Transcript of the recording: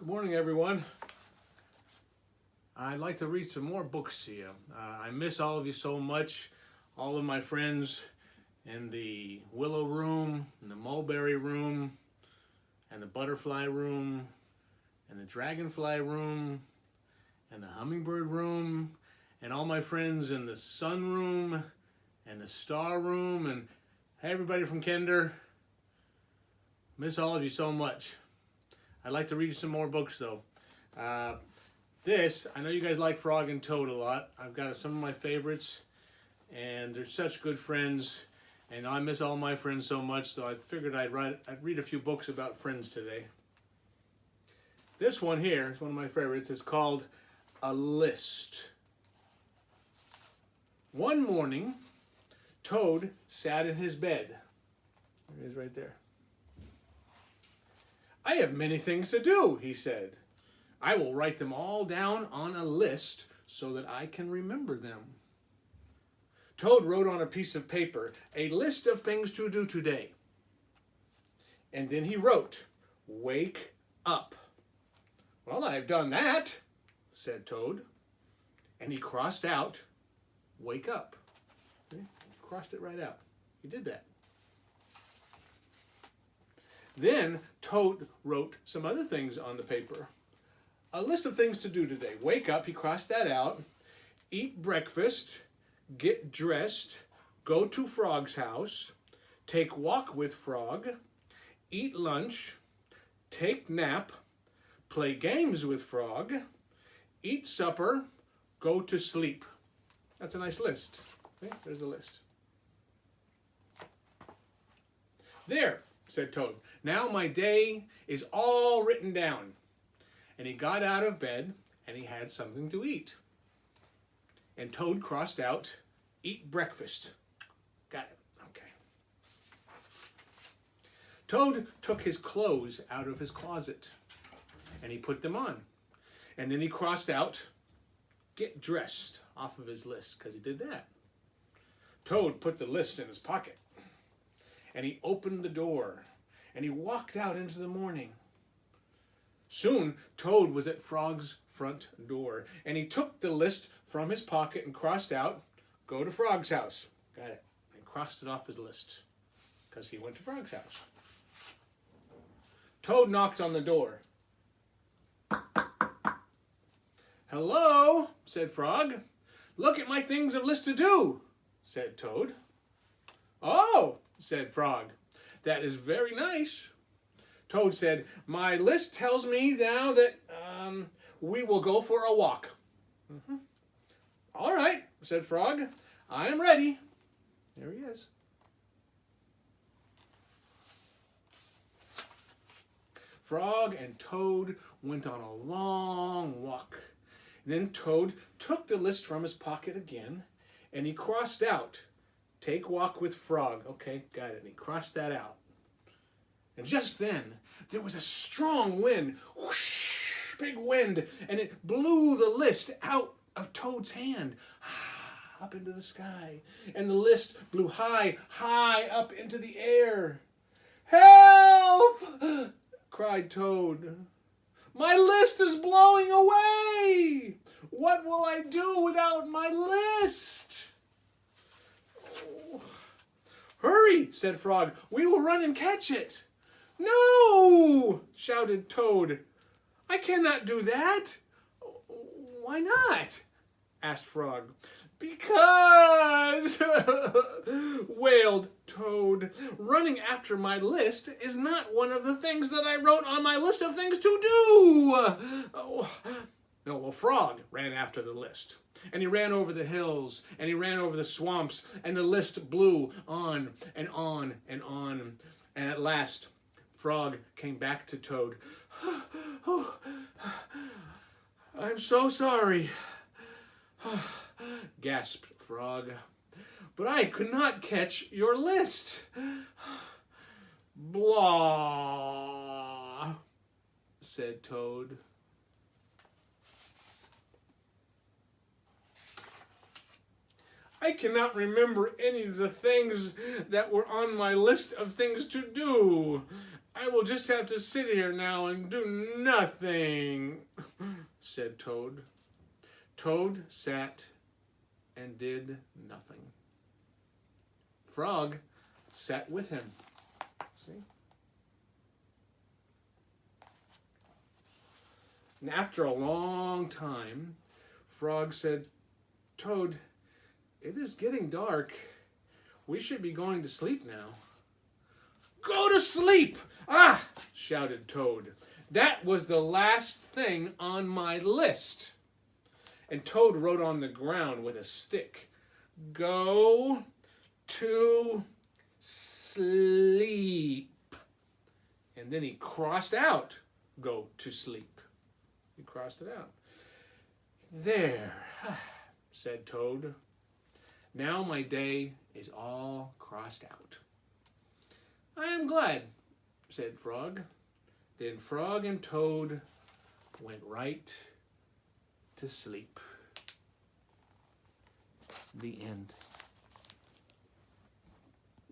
Good morning, everyone. I'd like to read some more books to you. I miss all of you so much, all of my friends in the Willow Room, in the Mulberry Room, and the Butterfly Room, and the Dragonfly Room, and the Hummingbird Room, and all my friends in the Sun Room, and the Star Room, and everybody from Kinder. Miss all of you so much. I'd like to read you some more books, though. I know you guys like Frog and Toad a lot. I've got some of my favorites, and they're such good friends, and I miss all my friends so much, so I figured I'd read a few books about friends today. This one here is one of my favorites. It's called A List. One morning, Toad sat in his bed. There he is right there. "I have many things to do," he said. "I will write them all down on a list so that I can remember them." Toad wrote on a piece of paper a list of things to do today. And then he wrote, "Wake up." "Well, I've done that," said Toad. And he crossed out, "Wake up." Okay? He crossed it right out. He did that. Then Toad wrote some other things on the paper. A list of things to do today. Wake up, he crossed that out. Eat breakfast, get dressed, go to Frog's house, take walk with Frog, eat lunch, take nap, play games with Frog, eat supper, go to sleep. That's a nice list. Okay, there's the list. "There," said Toad. "Now my day is all written down." And he got out of bed and he had something to eat. And Toad crossed out, "Eat breakfast." Got it. Okay. Toad took his clothes out of his closet and he put them on. And then he crossed out, "Get dressed" off of his list because he did that. Toad put the list in his pocket and he opened the door and he walked out into the morning. Soon, Toad was at Frog's front door, and he took the list from his pocket and crossed out, "Go to Frog's house." Got it. And crossed it off his list, because he went to Frog's house. Toad knocked on the door. "Hello," said Frog. "Look at my things of list to do," said Toad. "Oh," said Frog, "that is very nice." Toad said, "My list tells me now that we will go for a walk." "All right," said Frog. "I am ready." There he is. Frog and Toad went on a long walk. Then Toad took the list from his pocket again, and he crossed out, "Take walk with Frog." Okay, got it. And he crossed that out. And just then, there was a strong wind, whoosh, big wind, and it blew the list out of Toad's hand, up into the sky. And the list blew high, high up into the air. "Help!" cried Toad. "My list is blowing away! What will I do without my list?" "Oh. Hurry," said Frog. "We will run and catch it." "No!" shouted Toad. "I cannot do that." "Why not?" asked Frog. "Because," wailed Toad, "running after my list is not one of the things that I wrote on my list of things to do." No, well, Frog ran after the list. And he ran over the hills, and he ran over the swamps, and the list blew on and on and on. And at last, Frog came back to Toad. "Oh, I'm so sorry," gasped Frog, "but I could not catch your list." "Blah," said Toad. "I cannot remember any of the things that were on my list of things to do. I will just have to sit here now and do nothing, said Toad. Toad sat and did nothing. Frog sat with him. See? And after a long time, Frog said, Toad, it is getting dark. We should be going to sleep now. Go to sleep! Ah! Shouted Toad. That was the last thing on my list. And Toad wrote on the ground with a stick, Go to sleep. And then he crossed out, Go to sleep. He crossed it out. There, said Toad. Now my day is all crossed out. I am glad, said Frog. Then Frog and Toad went right to sleep. The end.